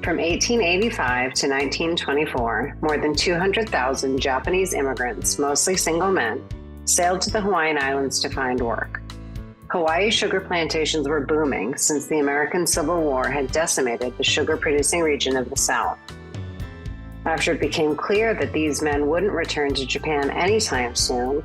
From 1885 to 1924, more than 200,000 Japanese immigrants, mostly single men, sailed to the Hawaiian Islands to find work. Hawaii sugar plantations were booming since the American Civil War had decimated the sugar-producing region of the South. After it became clear that these men wouldn't return to Japan anytime soon,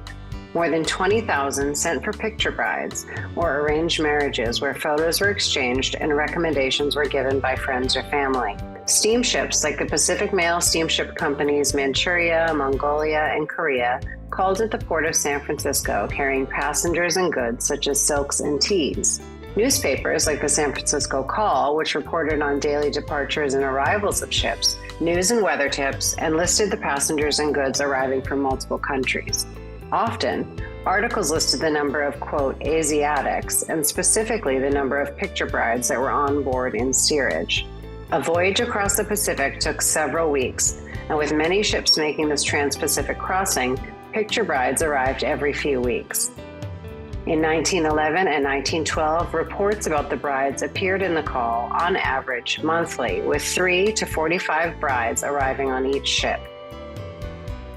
more than 20,000 sent for picture brides or arranged marriages where photos were exchanged and recommendations were given by friends or family. Steamships like the Pacific Mail Steamship Companies Manchuria, Mongolia, and Korea called at the port of San Francisco carrying passengers and goods such as silks and teas. Newspapers like the San Francisco Call, which reported on daily departures and arrivals of ships, news and weather tips, and listed the passengers and goods arriving from multiple countries. Often, articles listed the number of, quote, Asiatics, and specifically the number of picture brides that were on board in steerage. A voyage across the Pacific took several weeks, and with many ships making this trans-Pacific crossing, picture brides arrived every few weeks. In 1911 and 1912, reports about the brides appeared in the Call on average monthly, with 3 to 45 brides arriving on each ship.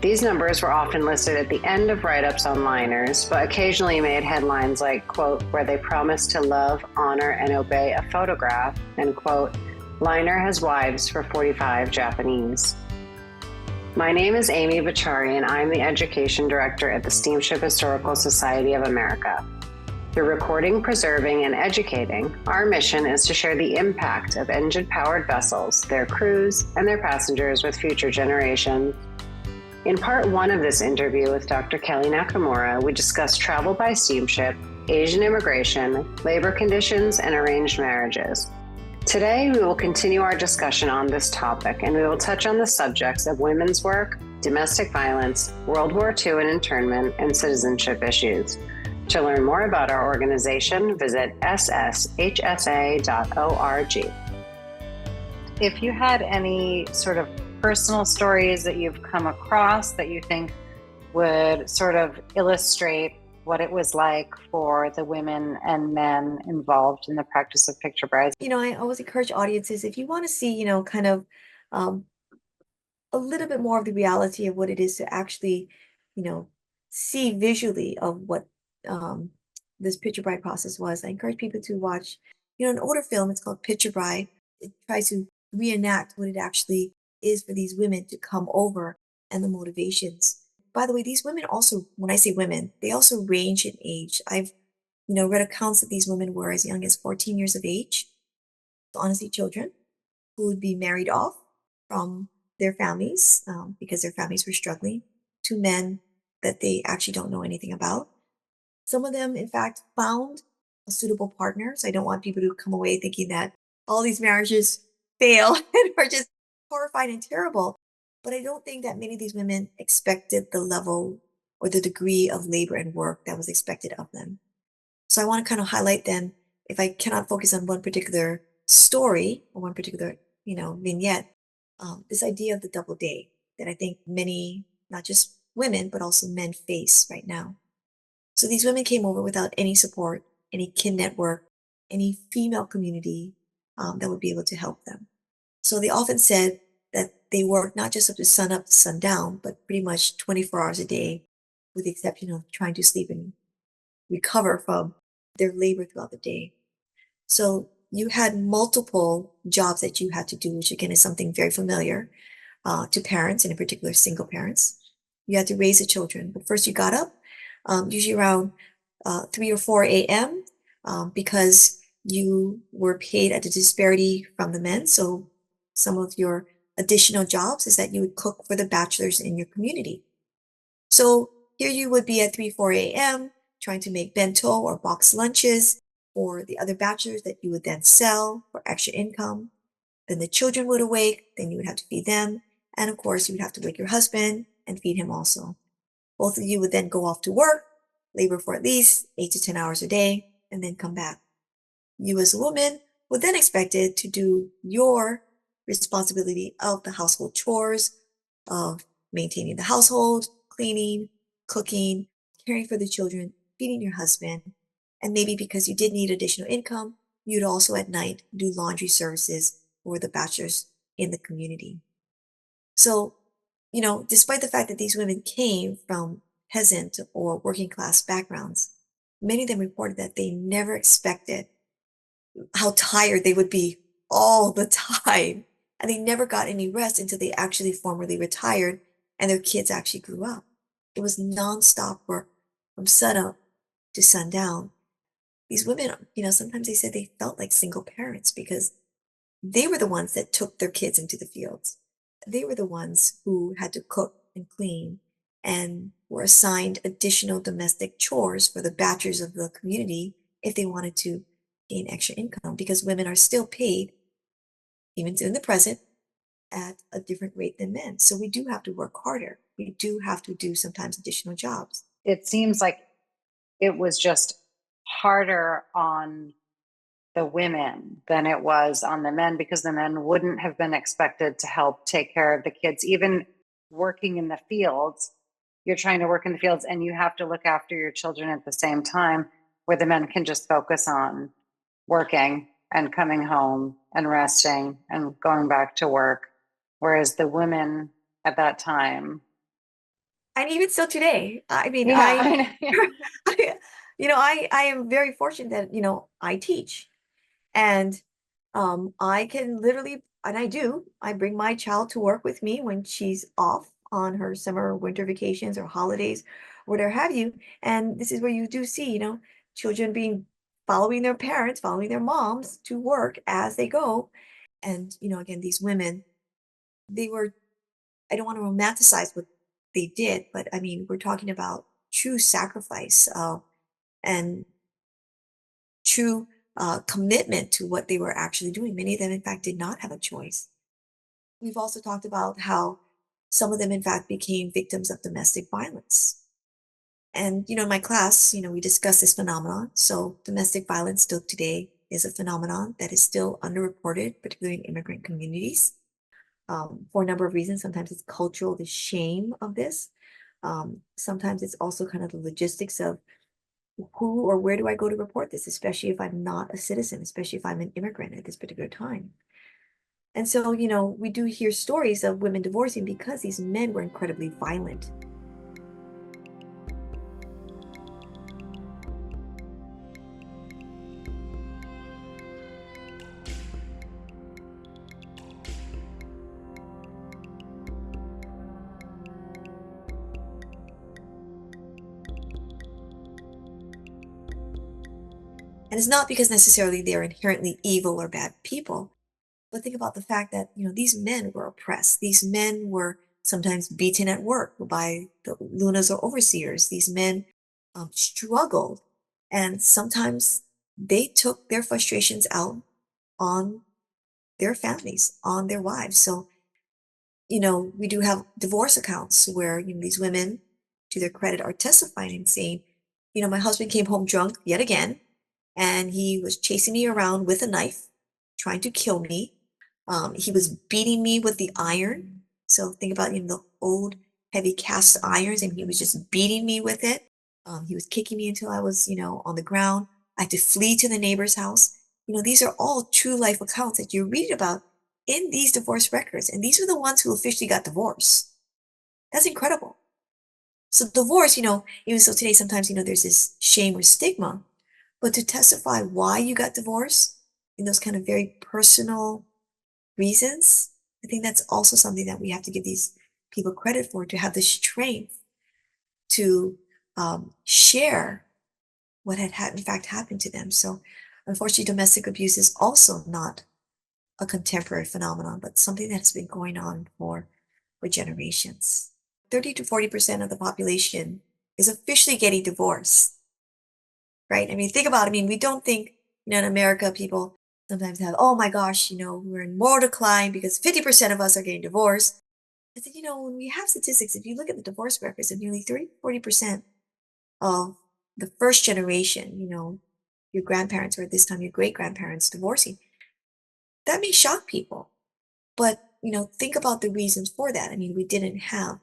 These numbers were often listed at the end of write-ups on liners, but occasionally made headlines like, quote, where they promise to love, honor, and obey a photograph, and, quote, liner has wives for 45 Japanese. My name is Aimee Bachari, and I'm the Education Director at the Steamship Historical Society of America. Through recording, preserving, and educating, our mission is to share the impact of engine-powered vessels, their crews, and their passengers with future generations. In part one of this interview with Dr. Kelli Nakamura, we discussed travel by steamship, Asian immigration, labor conditions, and arranged marriages. Today, we will continue our discussion on this topic, and we will touch on the subjects of women's work, domestic violence, World War II and internment, and citizenship issues. To learn more about our organization, visit sshsa.org. If you had any sort of personal stories that you've come across that you think would sort of illustrate what it was like for the women and men involved in the practice of picture brides. I always encourage audiences, if you want to see, kind of a little bit more of the reality of what it is to actually, see visually of what this picture bride process was, I encourage people to watch, an older film. It's called Picture Bride. It tries to reenact what it actually is for these women to come over and the motivations. By the way, these women also, when I say women, they also range in age. I've, read accounts that these women were as young as 14 years of age, honestly, children who would be married off from their families because their families were struggling, to men that they actually don't know anything about. Some of them, in fact, found a suitable partner. So I don't want people to come away thinking that all these marriages fail and are just horrified and terrible. But I don't think that many of these women expected the level or the degree of labor and work that was expected of them. So I want to kind of highlight them. If I cannot focus on one particular story or one particular, vignette, this idea of the double day that I think many, not just women, but also men face right now. So these women came over without any support, any kin network, any female community that would be able to help them. So they often said that they worked not just up to sundown, but pretty much 24 hours a day, with the exception of trying to sleep and recover from their labor throughout the day. So you had multiple jobs that you had to do, which again is something very familiar to parents, and in particular single parents. You had to raise the children. But first you got up, usually around 3 or 4 a.m. Because you were paid at a disparity from the men. So some of your additional jobs is that you would cook for the bachelors in your community. So here you would be at 3, 4 a.m. trying to make bento or box lunches for the other bachelors that you would then sell for extra income. Then the children would awake, then you would have to feed them. And of course, you would have to wake your husband and feed him also. Both of you would then go off to work, labor for at least 8 to 10 hours a day, and then come back. You as a woman were then expected to do your responsibility of the household chores, of maintaining the household, cleaning, cooking, caring for the children, feeding your husband, and maybe because you did need additional income, you'd also at night do laundry services for the bachelors in the community. So, despite the fact that these women came from peasant or working class backgrounds, many of them reported that they never expected how tired they would be all the time. And they never got any rest until they actually formally retired and their kids actually grew up. It was nonstop work from sunup to sundown. These women, sometimes they said they felt like single parents because they were the ones that took their kids into the fields. They were the ones who had to cook and clean and were assigned additional domestic chores for the bachelors of the community if they wanted to gain extra income, because women are still paid, even in the present, at a different rate than men. So we do have to work harder. We do have to do sometimes additional jobs. It seems like it was just harder on the women than it was on the men, because the men wouldn't have been expected to help take care of the kids. Even working in the fields, you're trying to work in the fields and you have to look after your children at the same time, where the men can just focus on working and coming home and resting and going back to work. Whereas the women at that time. And even still today, I mean, Yeah, I am very fortunate that, I teach. And I can literally, and I bring my child to work with me when she's off on her summer or winter vacations or holidays, whatever have you. And this is where you do see, children following their parents, following their moms to work as they go. And, again, these women, they were, I don't want to romanticize what they did, but I mean, we're talking about true sacrifice and true commitment to what they were actually doing. Many of them, in fact, did not have a choice. We've also talked about how some of them, in fact, became victims of domestic violence. And, in my class, we discuss this phenomenon. So domestic violence still today is a phenomenon that is still underreported, particularly in immigrant communities, for a number of reasons. Sometimes it's cultural, the shame of this. Sometimes it's also kind of the logistics of who or where do I go to report this, especially if I'm not a citizen, especially if I'm an immigrant at this particular time. And so, we do hear stories of women divorcing because these men were incredibly violent. And it's not because necessarily they're inherently evil or bad people, but think about the fact that, these men were oppressed. These men were sometimes beaten at work by the lunas or overseers. These men struggled, and sometimes they took their frustrations out on their families, on their wives. So, we do have divorce accounts where, these women, to their credit, are testifying and saying, my husband came home drunk yet again, and he was chasing me around with a knife, trying to kill me. He was beating me with the iron. So think about, the old heavy cast irons, and he was just beating me with it. He was kicking me until I was, on the ground. I had to flee to the neighbor's house. These are all true life accounts that you read about in these divorce records. And these are the ones who officially got divorced. That's incredible. So divorce, even so today, sometimes, there's this shame or stigma, but to testify why you got divorced in those kind of very personal reasons, I think that's also something that we have to give these people credit for, to have the strength to share what had in fact happened to them. So unfortunately, domestic abuse is also not a contemporary phenomenon, but something that has been going on for generations. 30 to 40% of the population is officially getting divorced, right? I mean, think about it. I mean, we don't think, in America, people sometimes have, oh my gosh, we're in moral decline because 50% of us are getting divorced. I said, when we have statistics, if you look at the divorce records of nearly 30, 40% of the first generation, your grandparents, or at this time your great grandparents divorcing, that may shock people. But, think about the reasons for that. I mean, we didn't have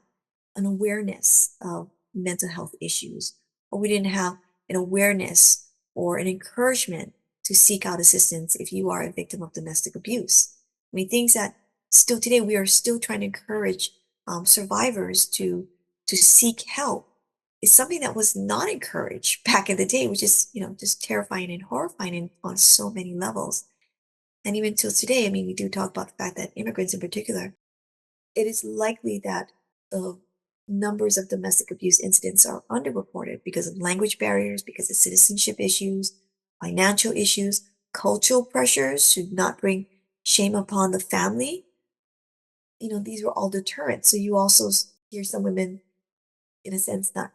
an awareness of mental health issues, or we didn't have an awareness or an encouragement to seek out assistance if you are a victim of domestic abuse. I mean, things that still today, we are still trying to encourage survivors to seek help. It's something that was not encouraged back in the day, which is, just terrifying and horrifying on so many levels. And even till today, I mean, we do talk about the fact that immigrants in particular, it is likely that the numbers of domestic abuse incidents are underreported because of language barriers, because of citizenship issues, financial issues, cultural pressures to not bring shame upon the family. These were all deterrents. So you also hear some women, in a sense, not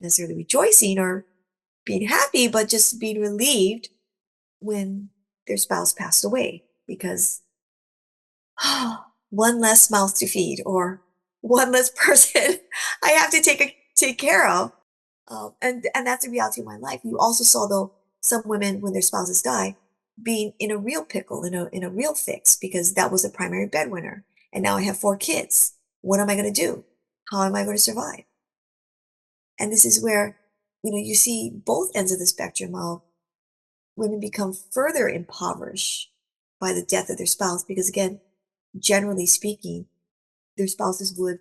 necessarily rejoicing or being happy, but just being relieved when their spouse passed away because one less mouth to feed or one less person I have to take care of. And that's the reality of my life. You also saw though some women when their spouses die being in a real pickle, in a real fix because that was the primary breadwinner. And now I have 4 kids. What am I going to do? How am I going to survive? And this is where, you see both ends of the spectrum of women become further impoverished by the death of their spouse because again, generally speaking, their spouses would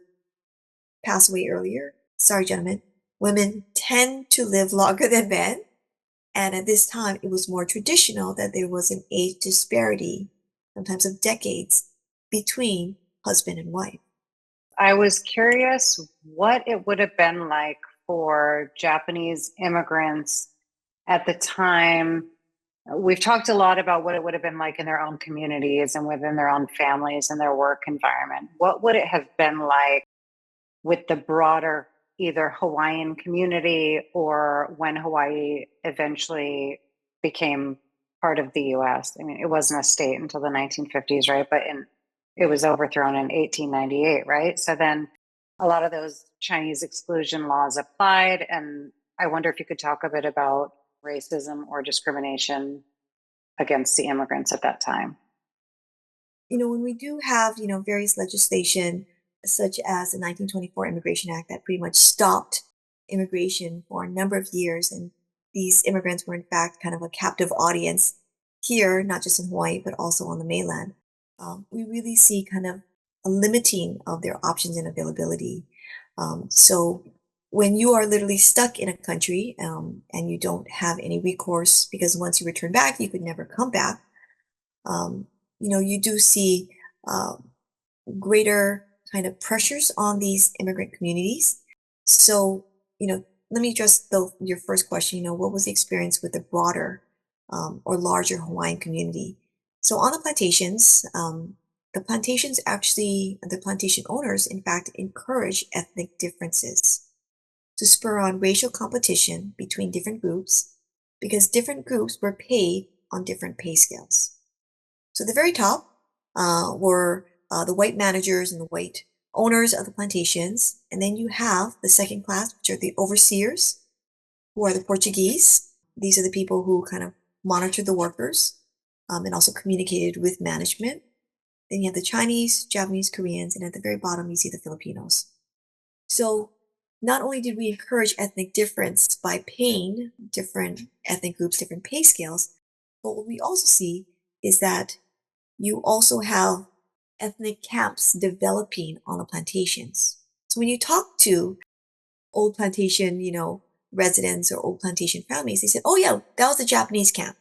pass away earlier. Sorry, gentlemen. Women tend to live longer than men. And at this time, it was more traditional that there was an age disparity, sometimes of decades, between husband and wife. I was curious what it would have been like for Japanese immigrants at the time. We've talked a lot about what it would have been like in their own communities and within their own families and their work environment. What would it have been like with the broader either Hawaiian community or when Hawaii eventually became part of the US? I mean, it wasn't a state until the 1950s, right? But it was overthrown in 1898, right? So then a lot of those Chinese exclusion laws applied. And I wonder if you could talk a bit about racism or discrimination against the immigrants at that time. When we do have, various legislation such as the 1924 Immigration Act that pretty much stopped immigration for a number of years. And these immigrants were in fact kind of a captive audience here, not just in Hawaii, but also on the mainland. We really see kind of a limiting of their options and availability. So when you are literally stuck in a country and you don't have any recourse because once you return back, you could never come back. You do see greater kind of pressures on these immigrant communities. So, let me address your first question. What was the experience with the broader or larger Hawaiian community? So on the plantation owners, in fact, encourage ethnic differences to spur on racial competition between different groups because different groups were paid on different pay scales. So the very top were the white managers and the white owners of the plantations. And then you have the second class, which are the overseers, who are the Portuguese. These are the people who kind of monitored the workers and also communicated with management. Then you have the Chinese, Japanese, Koreans, and at the very bottom, you see the Filipinos. So not only did we encourage ethnic difference by paying different ethnic groups different pay scales, but what we also see is that you also have ethnic camps developing on the plantations. So when you talk to old plantation, residents or old plantation families, they said, oh yeah, that was a Japanese camp.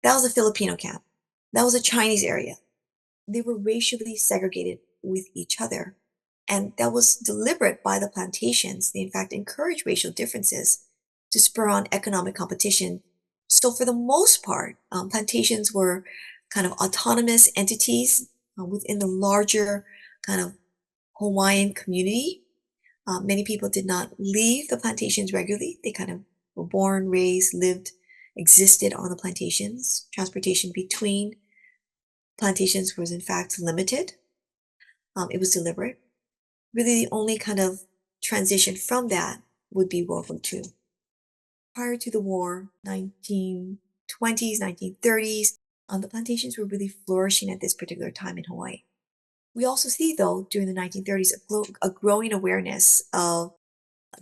That was a Filipino camp. That was a Chinese area. They were racially segregated with each other. And that was deliberate by the plantations. They in fact encouraged racial differences to spur on economic competition. So for the most part, plantations were kind of autonomous entities within the larger kind of Hawaiian community. Many people did not leave the plantations regularly. They kind of were born, raised, lived, existed on the plantations. Transportation between plantations was in fact limited. It was deliberate. Really the only kind of transition from that would be World War II. Prior to the war, 1920s, 1930s, the plantations were really flourishing at this particular time in Hawaii. We also see, though, during the 1930s, a growing awareness of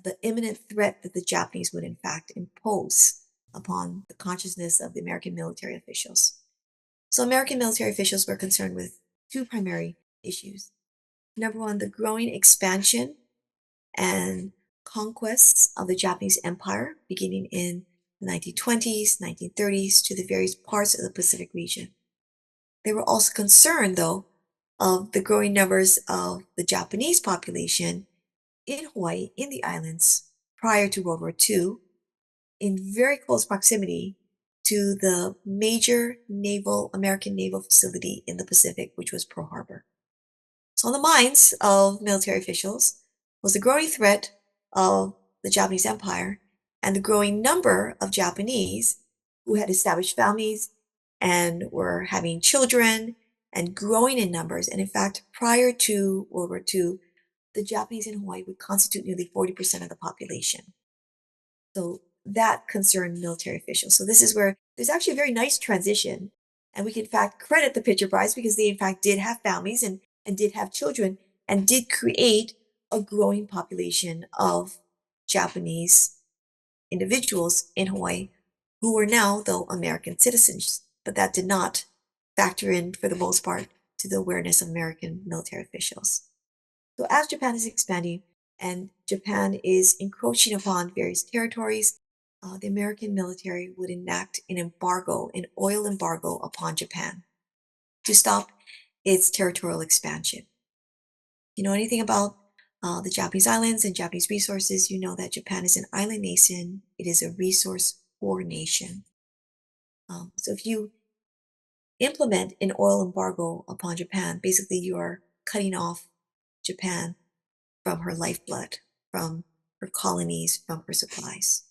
the imminent threat that the Japanese would, in fact, impose upon the consciousness of the American military officials. So American military officials were concerned with two primary issues. Number one, the growing expansion and conquests of the Japanese Empire, beginning in the 1920s, 1930s, to the various parts of the Pacific region. They were also concerned, though, of the growing numbers of the Japanese population in Hawaii, in the islands, prior to World War II, in very close proximity to the major American naval facility in the Pacific, which was Pearl Harbor. So on the minds of military officials was the growing threat of the Japanese Empire and the growing number of Japanese who had established families and were having children and growing in numbers. And in fact, prior to World War II, the Japanese in Hawaii would constitute nearly 40% of the population. So that concerned military officials. So this is where there's actually a very nice transition. And we can in fact credit the Pitcher Brides because they in fact did have families and did have children and did create a growing population of Japanese individuals in Hawaii who were now, though, American citizens. But that did not factor in, for the most part, to the awareness of American military officials. So as Japan is expanding and Japan is encroaching upon various territories, the American military would enact an oil embargo upon Japan to stop its territorial expansion. You know anything about the Japanese islands and Japanese resources, you know that Japan is an island nation. It is a resource poor nation. So if you implement an oil embargo upon Japan, basically you are cutting off Japan from her lifeblood, from her colonies, from her supplies.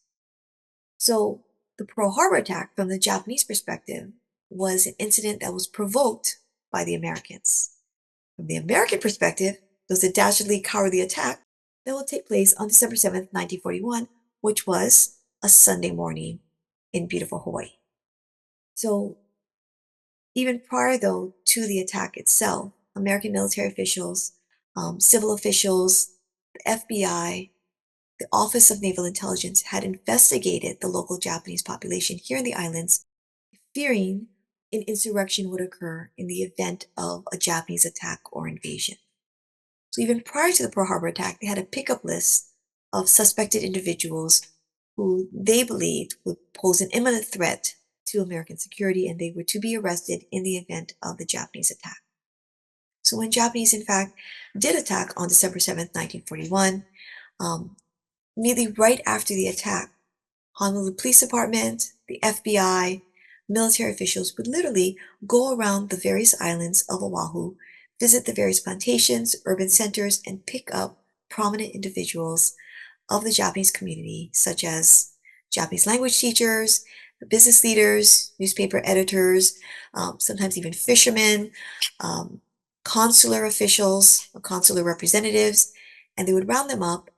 So the Pearl Harbor attack, from the Japanese perspective, was an incident that was provoked by the Americans. From the American perspective, it was a dastardly, cowardly attack that will take place on December 7th, 1941, which was a Sunday morning in beautiful Hawaii. So even prior, though, to the attack itself, American military officials, civil officials, the FBI, the Office of Naval Intelligence had investigated the local Japanese population here in the islands, fearing an insurrection would occur in the event of a Japanese attack or invasion. So even prior to the Pearl Harbor attack, they had a pickup list of suspected individuals who they believed would pose an imminent threat to American security, and they were to be arrested in the event of the Japanese attack. So when Japanese, in fact, did attack on December 7th, 1941, immediately right after the attack, Honolulu Police Department, the FBI, military officials would literally go around the various islands of Oahu, visit the various plantations, urban centers, and pick up prominent individuals of the Japanese community, such as Japanese language teachers, business leaders, newspaper editors, sometimes even fishermen, consular officials, consular representatives, and they would round them up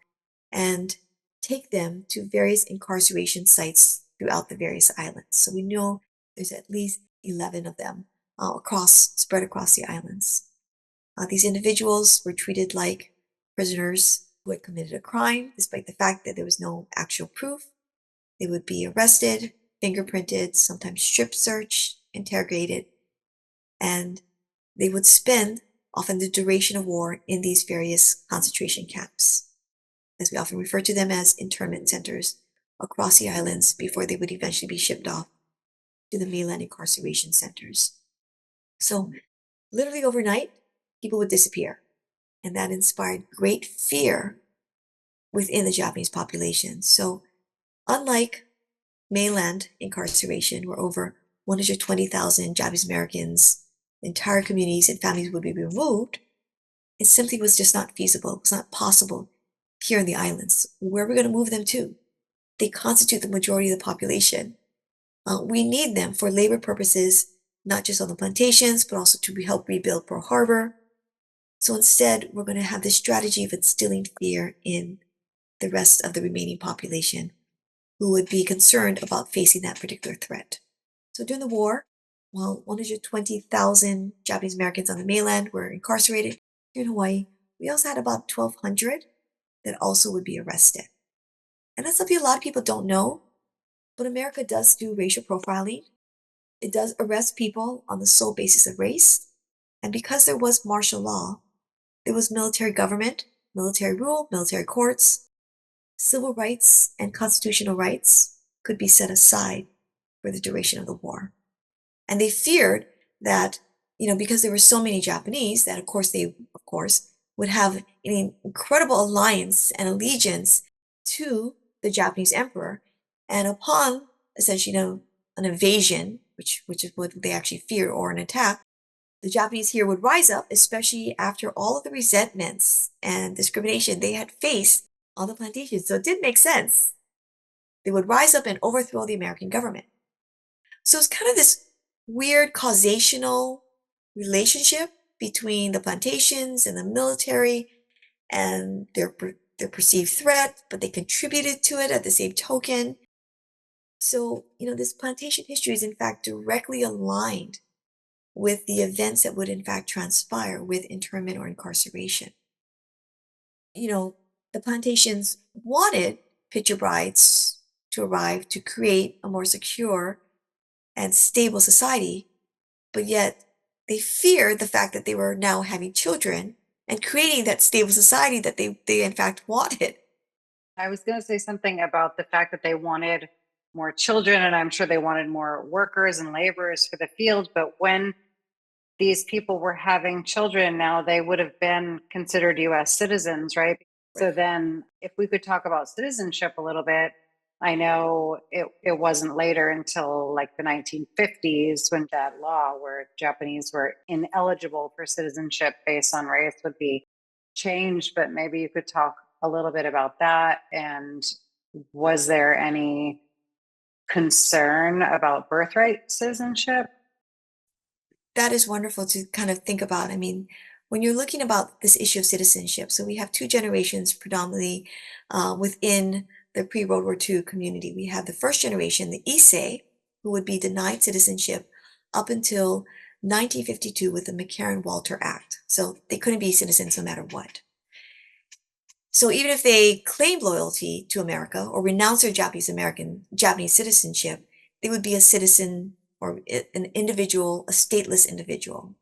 and take them to various incarceration sites throughout the various islands. So we know there's at least 11 of them spread across the islands. These individuals were treated like prisoners who had committed a crime, despite the fact that there was no actual proof. They would be arrested, fingerprinted, sometimes strip searched, interrogated, and they would spend often the duration of war in these various concentration camps, as we often refer to them as internment centers across the islands before they would eventually be shipped off to the mainland incarceration centers. So literally overnight, people would disappear, and that inspired great fear within the Japanese population. So unlike mainland incarceration, where over 120,000 Japanese Americans, entire communities and families would be removed, it simply was just not feasible. It was not possible here in the islands. Where are we going to move them to? They constitute the majority of the population. We need them for labor purposes, not just on the plantations, but also to help rebuild Pearl Harbor. So instead, we're going to have this strategy of instilling fear in the rest of the remaining population who would be concerned about facing that particular threat. So during the war, while 120,000 Japanese Americans on the mainland were incarcerated, here in Hawaii, we also had about 1,200 that also would be arrested. And that's something a lot of people don't know, but America does do racial profiling. It does arrest people on the sole basis of race. And because there was martial law, there was military government, military rule, military courts, civil rights and constitutional rights could be set aside for the duration of the war. And they feared that, because there were so many Japanese, that of course would have an incredible alliance and allegiance to the Japanese emperor. And upon essentially, an invasion, which is what they actually feared, or an attack, the Japanese here would rise up, especially after all of the resentments and discrimination they had faced on the plantations. So it did make sense. They would rise up and overthrow the American government. So it's kind of this weird causational relationship between the plantations and the military and their perceived threat, but they contributed to it at the same token. So, this plantation history is in fact directly aligned with the events that would in fact transpire with internment or incarceration. The plantations wanted picture brides to arrive to create a more secure and stable society, but yet they feared the fact that they were now having children and creating that stable society that they in fact wanted. I was going to say something about the fact that they wanted more children, and I'm sure they wanted more workers and laborers for the field. But when these people were having children, now they would have been considered US citizens, right? So then, if we could talk about citizenship a little bit, I know it wasn't later until like the 1950s when that law where Japanese were ineligible for citizenship based on race would be changed, but maybe you could talk a little bit about that. And was there any concern about birthright citizenship? That is wonderful to kind of think about. I mean, when you're looking about this issue of citizenship, so we have two generations predominantly within the pre-World War II community. We have the first generation, the Issei, who would be denied citizenship up until 1952 with the McCarran-Walter Act. So they couldn't be citizens no matter what. So even if they claimed loyalty to America or renounced their Japanese citizenship, they would be a citizen or an individual, a stateless individual.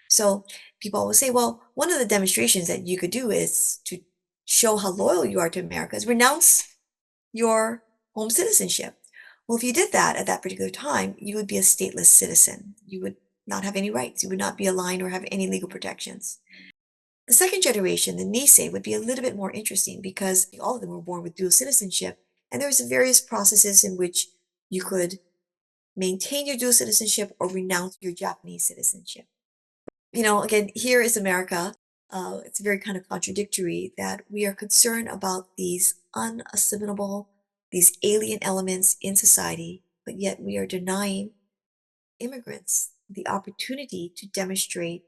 So people always say, well, one of the demonstrations that you could do is to show how loyal you are to America is renounce your home citizenship. Well, if you did that at that particular time, you would be a stateless citizen. You would not have any rights. You would not be aligned or have any legal protections. The second generation, the Nisei, would be a little bit more interesting because all of them were born with dual citizenship, and there was various processes in which you could maintain your dual citizenship or renounce your Japanese citizenship. Again, here is America. It's very kind of contradictory that we are concerned about these unassimilable, these alien elements in society, but yet we are denying immigrants the opportunity to demonstrate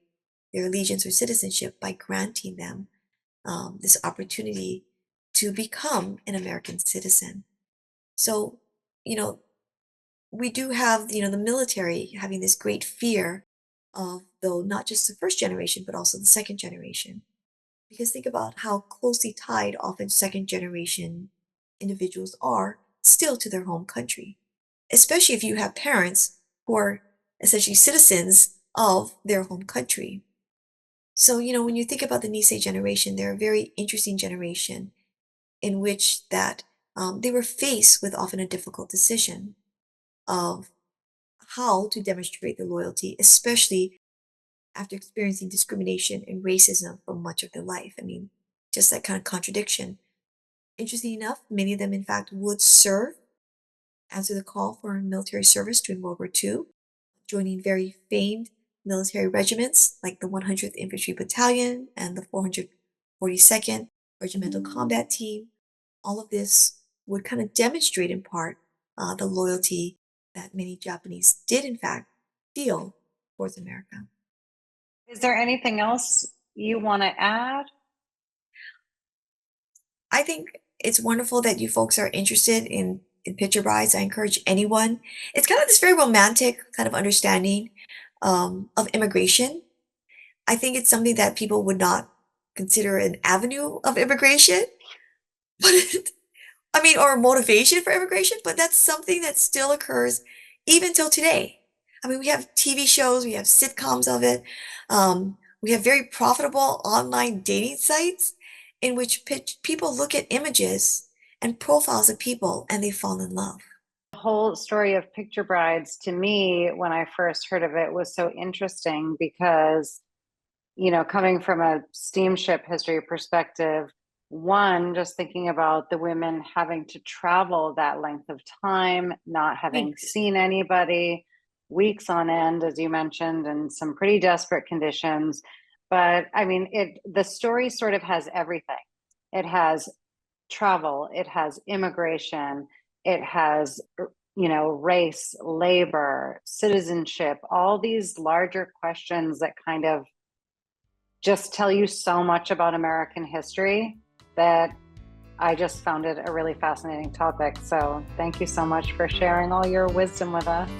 their allegiance or citizenship by granting them this opportunity to become an American citizen. So, we do have, the military having this great fear of, though not just the first generation, but also the second generation. Because think about how closely tied often second generation individuals are still to their home country, especially if you have parents who are essentially citizens of their home country. So, when you think about the Nisei generation, they're a very interesting generation in which that they were faced with often a difficult decision of how to demonstrate their loyalty, especially after experiencing discrimination and racism for much of their life. I mean, just that kind of contradiction. Interesting enough, many of them, in fact, would serve, answer the call for military service during World War II, joining very famed military regiments like the 100th Infantry Battalion and the 442nd Regimental Combat Team. All of this would kind of demonstrate in part the loyalty that many Japanese did in fact feel towards America. Is there anything else you want to add? I think it's wonderful that you folks are interested in picture brides. I encourage anyone. It's kind of this very romantic kind of understanding of immigration. I think it's something that people would not consider an avenue of immigration, but or motivation for immigration, but that's something that still occurs even till today. I mean, we have TV shows, we have sitcoms of it. We have very profitable online dating sites in which people look at images and profiles of people and they fall in love. The whole story of Picture Brides, to me, when I first heard of it, was so interesting because, you know, coming from a steamship history perspective, one, just thinking about the women having to travel that length of time, not having Thanks. seen anybody, weeks on end, as you mentioned, in some pretty desperate conditions. But I mean, the story sort of has everything. It has travel, it has immigration, it has, you know, race, labor, citizenship, all these larger questions that kind of just tell you so much about American history that I just found it a really fascinating topic. So thank you so much for sharing all your wisdom with us.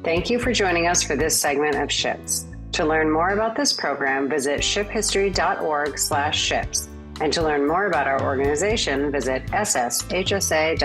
Thank you for joining us for this segment of Ships. To learn more about this program, visit shiphistory.org/ships. And to learn more about our organization, visit sshsa.org.